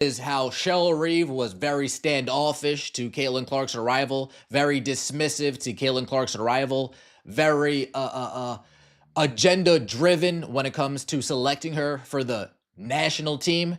is how Cheryl Reeve was very standoffish to Caitlin Clark's arrival, very dismissive to Caitlin Clark's arrival, very agenda driven when it comes to selecting her for the national team.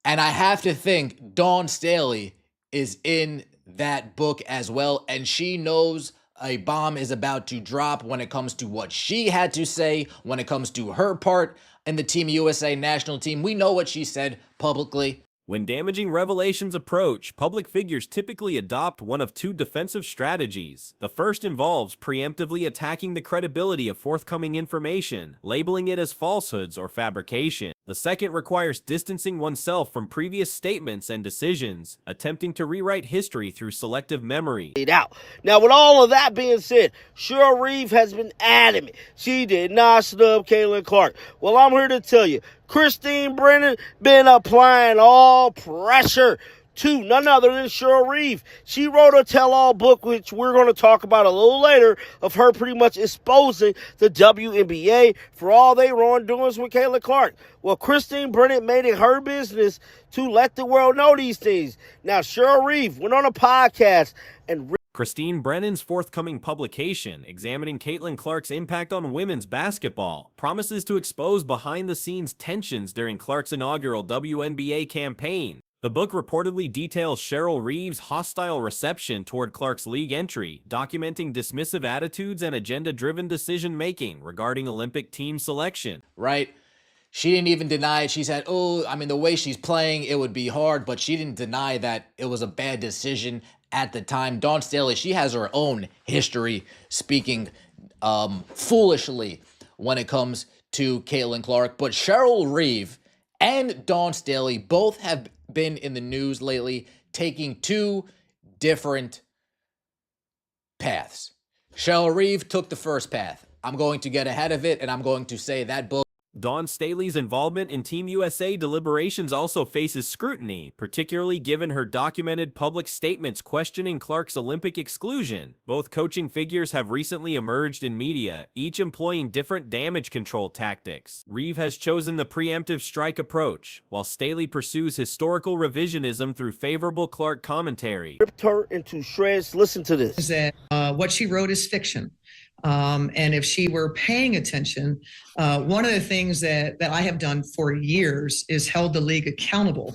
And I have to think Dawn Staley is in that book as well, and she knows a bomb is about to drop when it comes to what she had to say, when it comes to her part in the Team USA national team. We know what she said publicly. When damaging revelations approach, public figures typically adopt one of two defensive strategies. The first involves preemptively attacking the credibility of forthcoming information, labeling it as falsehoods or fabrication. The second requires distancing oneself from previous statements and decisions, attempting to rewrite history through selective memory. Now, with all of that being said, Cheryl Reeve has been adamant she did not snub Caitlin Clark. Well, I'm here to tell you, Christine Brennan been applying all pressure to none other than Cheryl Reeve. She wrote a tell-all book, which we're going to talk about a little later, of her pretty much exposing the WNBA for all their wrongdoings with Caitlin Clark. Well, Christine Brennan made it her business to let the world know these things. Now, Cheryl Reeve went on a podcast and Christine Brennan's forthcoming publication, examining Caitlin Clark's impact on women's basketball, promises to expose behind-the-scenes tensions during Clark's inaugural WNBA campaign. The book reportedly details Cheryl Reeve's hostile reception toward Clark's league entry, documenting dismissive attitudes and agenda-driven decision-making regarding Olympic team selection. Right? She didn't even deny it. She said, the way she's playing, it would be hard, but she didn't deny that it was a bad decision at the time. Dawn Staley, she has her own history speaking foolishly when it comes to Caitlin Clark. But Cheryl Reeve and Dawn Staley both have been in the news lately, taking two different paths. Cheryl Reeve took the first path. I'm going to get ahead of it, and I'm going to say that book. Dawn Staley's involvement in Team USA deliberations also faces scrutiny, particularly given her documented public statements questioning Clark's Olympic exclusion. Both coaching figures have recently emerged in media, each employing different damage control tactics. Reeve has chosen the preemptive strike approach, while Staley pursues historical revisionism through favorable Clark commentary. Ripped her into shreds. Listen to this. What she wrote is fiction. And if she were paying attention, one of the things that I have done for years is held the league accountable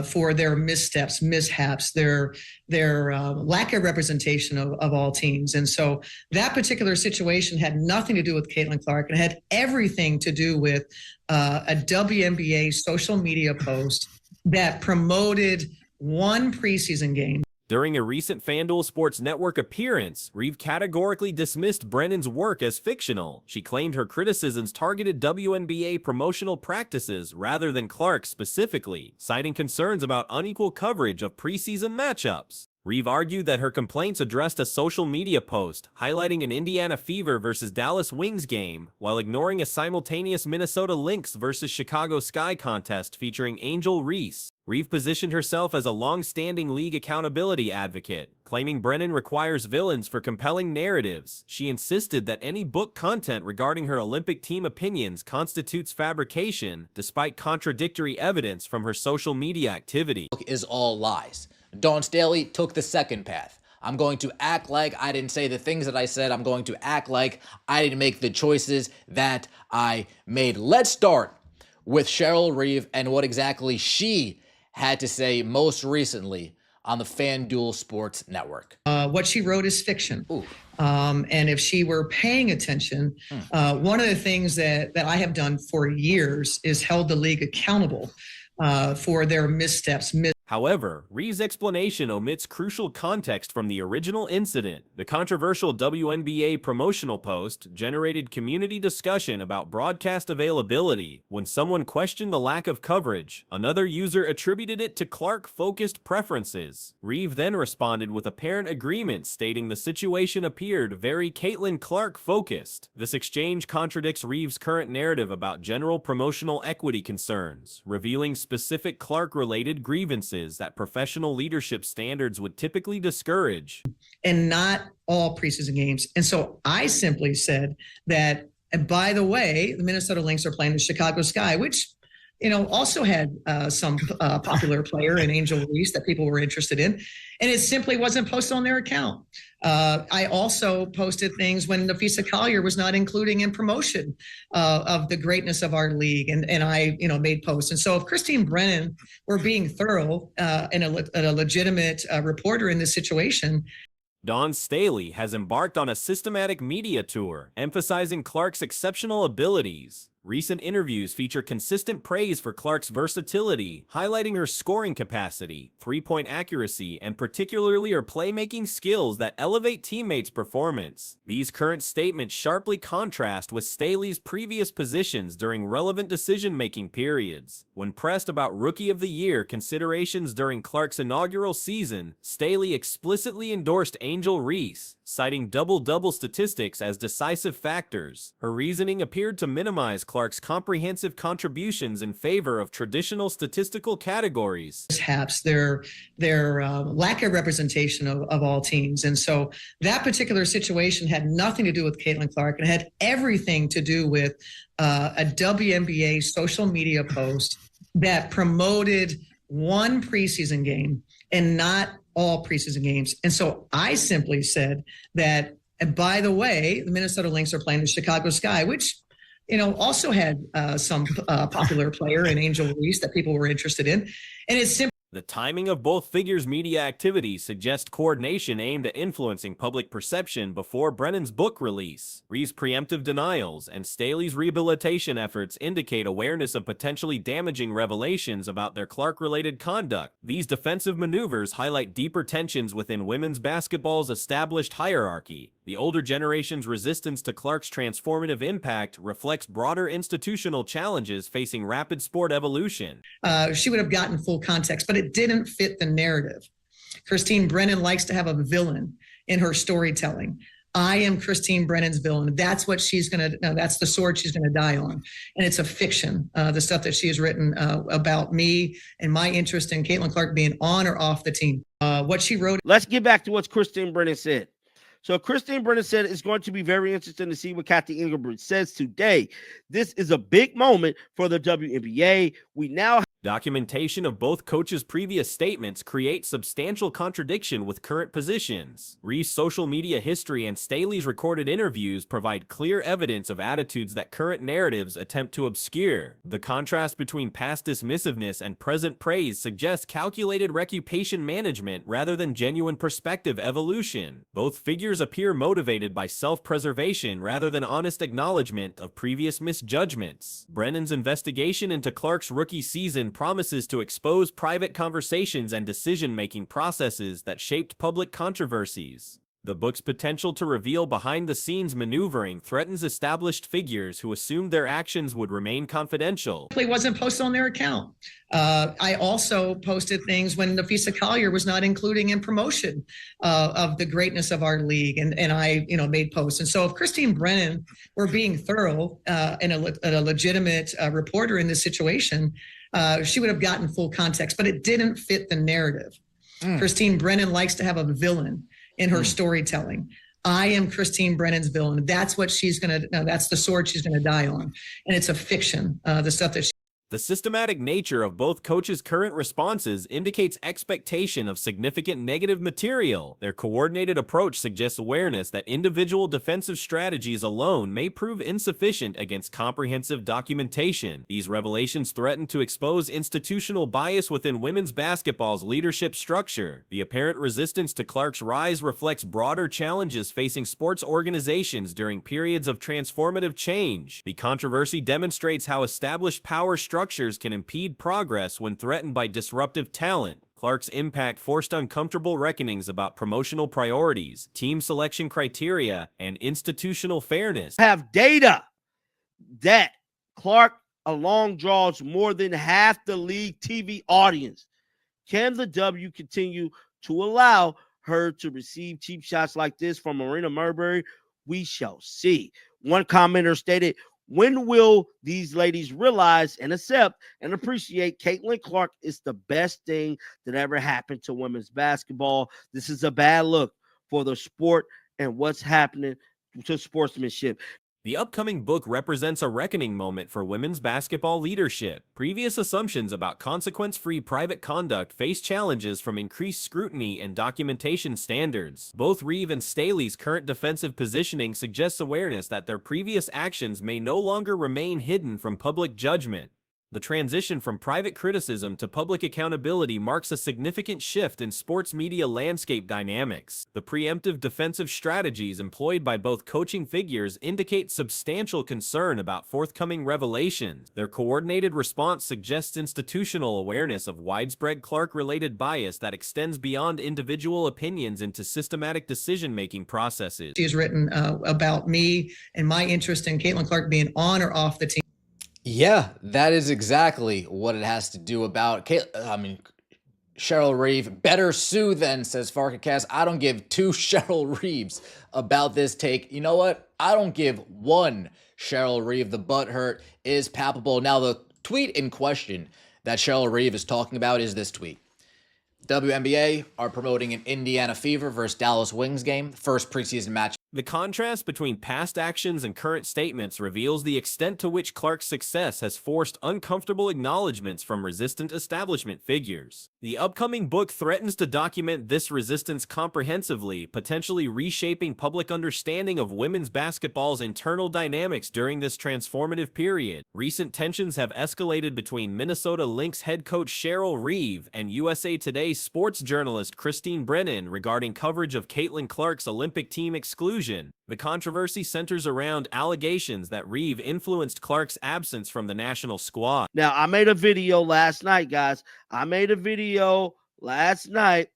for their missteps, mishaps, their lack of representation of all teams. And so that particular situation had nothing to do with Caitlin Clark. It had everything to do with a WNBA social media post that promoted one preseason game. During a recent FanDuel Sports Network appearance, Reeve categorically dismissed Brennan's work as fictional. She claimed her criticisms targeted WNBA promotional practices rather than Clark specifically, citing concerns about unequal coverage of preseason matchups. Reeve argued that her complaints addressed a social media post highlighting an Indiana Fever versus Dallas Wings game, while ignoring a simultaneous Minnesota Lynx versus Chicago Sky contest featuring Angel Reese. Reeve positioned herself as a long-standing league accountability advocate, claiming Brennan requires villains for compelling narratives. She insisted that any book content regarding her Olympic team opinions constitutes fabrication, despite contradictory evidence from her social media activity. Is all lies. Dawn Staley took the second path. I'm going to act like I didn't say the things that I said. I'm going to act like I didn't make the choices that I made. Let's start with Cheryl Reeve and what exactly she had to say most recently on the FanDuel Sports Network. What she wrote is fiction. And if she were paying attention, one of the things that I have done for years is held the league accountable for their missteps. However, Reeve's explanation omits crucial context from the original incident. The controversial WNBA promotional post generated community discussion about broadcast availability. When someone questioned the lack of coverage, another user attributed it to Clark-focused preferences. Reeve then responded with apparent agreement, stating the situation appeared very Caitlin Clark-focused. This exchange contradicts Reeve's current narrative about general promotional equity concerns, revealing specific Clark-related grievances that professional leadership standards would typically discourage. And not all preseason games. And so I simply said that, and by the way, the Minnesota Lynx are playing the Chicago Sky, which also had some popular player in Angel Reese that people were interested in, and it simply wasn't posted on their account. I also posted things when Nafisa Collier was not including in promotion of the greatness of our league, and I made posts. And so if Christine Brennan were being thorough and a legitimate reporter in this situation, Dawn Staley has embarked on a systematic media tour, emphasizing Clark's exceptional abilities. Recent interviews feature consistent praise for Clark's versatility, highlighting her scoring capacity, three-point accuracy, and particularly her playmaking skills that elevate teammates' performance. These current statements sharply contrast with Staley's previous positions during relevant decision-making periods. When pressed about Rookie of the Year considerations during Clark's inaugural season, Staley explicitly endorsed Angel Reese, citing double-double statistics as decisive factors. Her reasoning appeared to minimize Clark's comprehensive contributions in favor of traditional statistical categories. Perhaps their lack of representation of all teams. And so that particular situation had nothing to do with Caitlin Clark, and had everything to do with a WNBA social media post that promoted one preseason game and not all preseason games. And so I simply said that, and by the way, the Minnesota Lynx are playing the Chicago Sky, which also had some popular player in Angel Reese that people were interested in. And it's simply The timing of both figures' media activities suggests coordination aimed at influencing public perception before Brennan's book release. Reeve's preemptive denials and Staley's rehabilitation efforts indicate awareness of potentially damaging revelations about their Clark-related conduct. These defensive maneuvers highlight deeper tensions within women's basketball's established hierarchy. The older generation's resistance to Clark's transformative impact reflects broader institutional challenges facing rapid sport evolution. She would have gotten full context, but it didn't fit the narrative. Christine Brennan likes to have a villain in her storytelling. I am Christine Brennan's villain. That's what she's going to, that's the sword she's going to die on. And it's a fiction, the stuff that she has written about me and my interest in Caitlin Clark being on or off the team. What she wrote. Let's get back to what Christine Brennan said. So Christine Brennan said it's going to be very interesting to see what Kathy Engelbert says today. This is a big moment for the WNBA. We now Documentation of both coaches' previous statements creates substantial contradiction with current positions. Reeve's social media history and Staley's recorded interviews provide clear evidence of attitudes that current narratives attempt to obscure. The contrast between past dismissiveness and present praise suggests calculated reputation management rather than genuine perspective evolution. Both figures appear motivated by self-preservation rather than honest acknowledgement of previous misjudgments. Brennan's investigation into Clark's rookie season promises to expose private conversations and decision-making processes that shaped public controversies. The book's potential to reveal behind-the-scenes maneuvering threatens established figures who assumed their actions would remain confidential. It wasn't posted on their account. I also posted things when Nafisa Collier was not including in promotion of the greatness of our league, and I made posts. And so if Christine Brennan were being thorough and a legitimate reporter in this situation, she would have gotten full context, but it didn't fit the narrative. Christine Brennan likes to have a villain in her storytelling. I am Christine Brennan's villain. That's what she's going to, that's the sword she's going to die on. And it's a fiction, the stuff that The systematic nature of both coaches' current responses indicates expectation of significant negative material. Their coordinated approach suggests awareness that individual defensive strategies alone may prove insufficient against comprehensive documentation. These revelations threaten to expose institutional bias within women's basketball's leadership structure. The apparent resistance to Clark's rise reflects broader challenges facing sports organizations during periods of transformative change. The controversy demonstrates how established power structures can impede progress when threatened by disruptive talent. Clark's impact forced uncomfortable reckonings about promotional priorities, team selection criteria, and institutional fairness. have data that Clark alone draws more than half the league TV audience. Can the W continue to allow her to receive cheap shots like this from Marina Marbury? We shall see. One commenter stated, when will these ladies realize and accept and appreciate Caitlin Clark is the best thing that ever happened to women's basketball? This is a bad look for the sport and what's happening to sportsmanship. The upcoming book represents a reckoning moment for women's basketball leadership. Previous assumptions about consequence-free private conduct face challenges from increased scrutiny and documentation standards. Both Reeve and Staley's current defensive positioning suggests awareness that their previous actions may no longer remain hidden from public judgment. The transition from private criticism to public accountability marks a significant shift in sports media landscape dynamics. The preemptive defensive strategies employed by both coaching figures indicate substantial concern about forthcoming revelations. Their coordinated response suggests institutional awareness of widespread Clark-related bias that extends beyond individual opinions into systematic decision-making processes. She has written about me and my interest in Caitlin Clark being on or off the team. Yeah, that is exactly what it has to do about Cheryl Reeve. Better sue then, says Farkacast. I don't give two Cheryl Reeves about this take. You know what? I don't give one Cheryl Reeve. The butthurt is palpable. Now, the tweet in question that Cheryl Reeve is talking about is this tweet. WNBA are promoting an Indiana Fever versus Dallas Wings game, first preseason match. The contrast between past actions and current statements reveals the extent to which Clark's success has forced uncomfortable acknowledgments from resistant establishment figures. The upcoming book threatens to document this resistance comprehensively, potentially reshaping public understanding of women's basketball's internal dynamics during this transformative period. Recent tensions have escalated between Minnesota Lynx head coach Cheryl Reeve and USA Today sports journalist Christine Brennan regarding coverage of Caitlin Clark's Olympic team exclusion. The controversy centers around allegations that Reeve influenced Clark's absence from the national squad. Now, I made a video last night, guys. I made a video last night,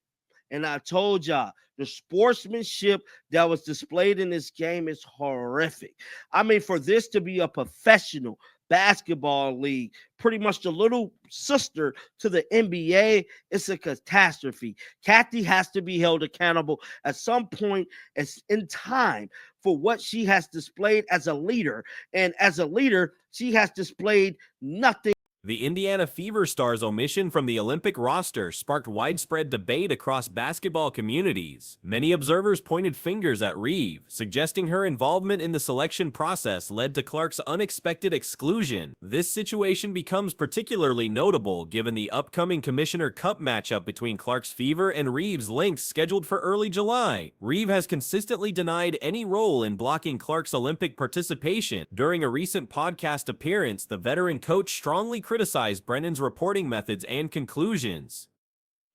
and I told y'all the sportsmanship that was displayed in this game is horrific. I mean, for this to be a professional basketball league, pretty much the little sister to the NBA, it's a catastrophe. Kathy has to be held accountable at some point in time for what she has displayed as a leader. And as a leader, she has displayed nothing. The Indiana Fever star's omission from the Olympic roster sparked widespread debate across basketball communities. Many observers pointed fingers at Reeve, suggesting her involvement in the selection process led to Clark's unexpected exclusion. This situation becomes particularly notable given the upcoming Commissioner Cup matchup between Clark's Fever and Reeve's Lynx scheduled for early July. Reeve has consistently denied any role in blocking Clark's Olympic participation. During a recent podcast appearance, the veteran coach strongly criticized Brennan's reporting methods and conclusions.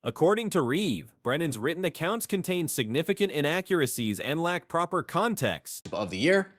According to Reeve, Brennan's written accounts contain significant inaccuracies and lack proper context. Of the year.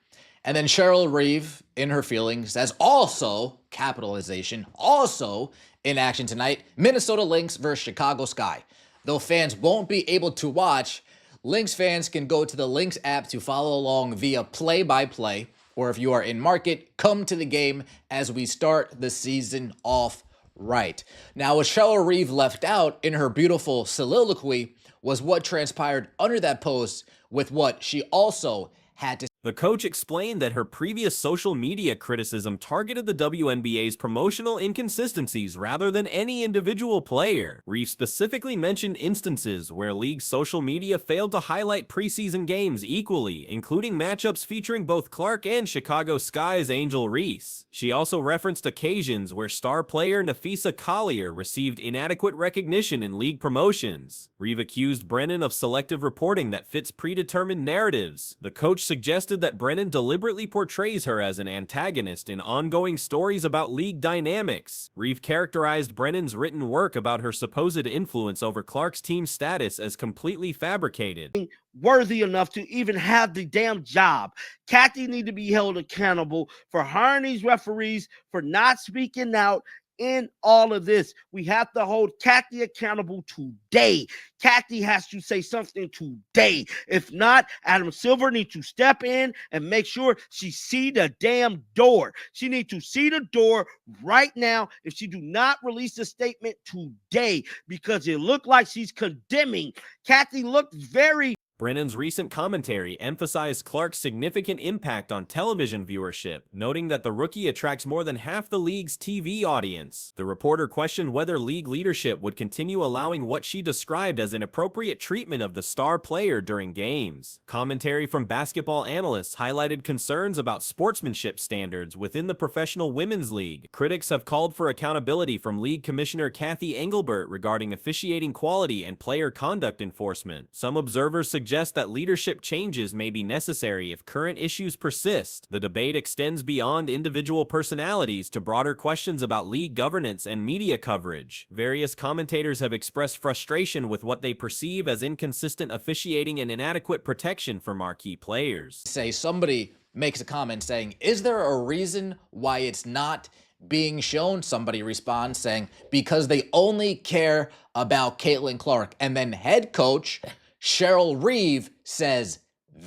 And then Cheryl Reeve, in her feelings, says also, capitalization, also in action tonight, Minnesota Lynx versus Chicago Sky. Though fans won't be able to watch, Lynx fans can go to the Lynx app to follow along via play-by-play, or if you are in market, come to the game as we start the season off right. Now, what Cheryl Reeve left out in her beautiful soliloquy was what transpired under that post with what she also had to. The coach explained that her previous social media criticism targeted the WNBA's promotional inconsistencies rather than any individual player. Reeve specifically mentioned instances where league social media failed to highlight preseason games equally, including matchups featuring both Clark and Chicago Sky's Angel Reese. She also referenced occasions where star player Nafisa Collier received inadequate recognition in league promotions. Reeve accused Brennan of selective reporting that fits predetermined narratives. The coach suggested that Brennan deliberately portrays her as an antagonist in ongoing stories about league dynamics. Reeve characterized Brennan's written work about her supposed influence over Clark's team status as completely fabricated. Worthy enough to even have the damn job. Kathy need to be held accountable for hiring these referees, for not speaking out in all of this. We have to hold Kathy accountable today. Kathy has to say something today. If not, Adam Silver needs to step in and make sure she see the damn door. She needs to see the door right now if she do not release a statement today, because it looked like she's condemning. Kathy looked very Brennan's recent commentary emphasized Clark's significant impact on television viewership, noting that the rookie attracts more than half the league's TV audience. The reporter questioned whether league leadership would continue allowing what she described as inappropriate treatment of the star player during games. Commentary from basketball analysts highlighted concerns about sportsmanship standards within the Professional Women's League. Critics have called for accountability from League Commissioner Kathy Engelbert regarding officiating quality and player conduct enforcement. Some observers suggest that leadership changes may be necessary if current issues persist. The debate extends beyond individual personalities to broader questions about league governance and media coverage. Various commentators have expressed frustration with what they perceive as inconsistent officiating and inadequate protection for marquee players. Say somebody makes a comment saying, is there a reason why it's not being shown? Somebody responds saying, because they only care about Caitlin Clark. And then head coach Cheryl Reeve says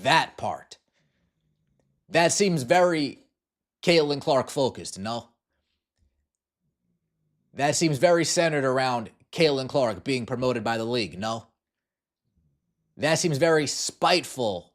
that part. That seems very Caitlin Clark focused, no? That seems very centered around Caitlin Clark being promoted by the league, no? That seems very spiteful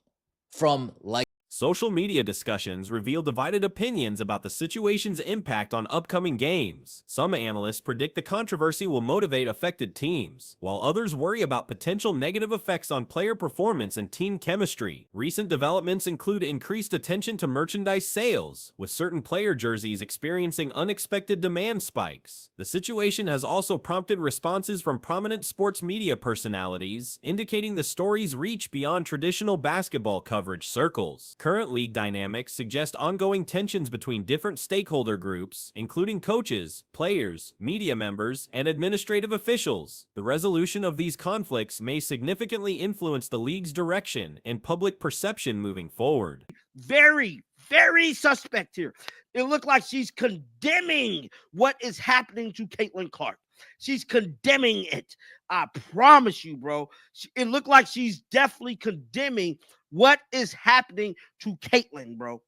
from, like, Social media discussions reveal divided opinions about the situation's impact on upcoming games. Some analysts predict the controversy will motivate affected teams, while others worry about potential negative effects on player performance and team chemistry. Recent developments include increased attention to merchandise sales, with certain player jerseys experiencing unexpected demand spikes. The situation has also prompted responses from prominent sports media personalities, indicating the story's reach beyond traditional basketball coverage circles. Current league dynamics suggest ongoing tensions between different stakeholder groups, including coaches, players, media members, and administrative officials. The resolution of these conflicts may significantly influence the league's direction and public perception moving forward. Very, very suspect here. It looked like she's condemning what is happening to Caitlin Clark. She's condemning it. I promise you, bro. It looked like she's definitely condemning what is happening to Caitlin, bro.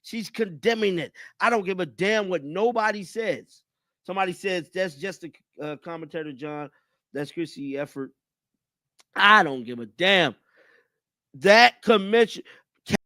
She's condemning it. I don't give a damn what nobody says. Somebody says that's just a commentator, John. That's Chrissy effort. I don't give a damn. That commission.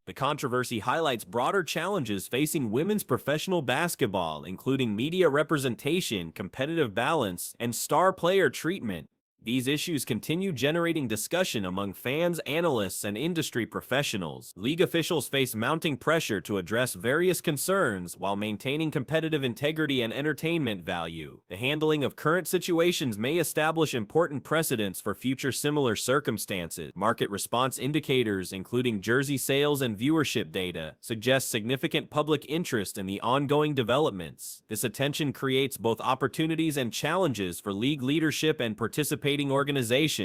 The controversy highlights broader challenges facing women's professional basketball, including media representation, competitive balance, and star player treatment. These issues continue generating discussion among fans, analysts, and industry professionals. League officials face mounting pressure to address various concerns while maintaining competitive integrity and entertainment value. The handling of current situations may establish important precedents for future similar circumstances. Market response indicators, including jersey sales and viewership data, suggest significant public interest in the ongoing developments. This attention creates both opportunities and challenges for league leadership and participating organizations.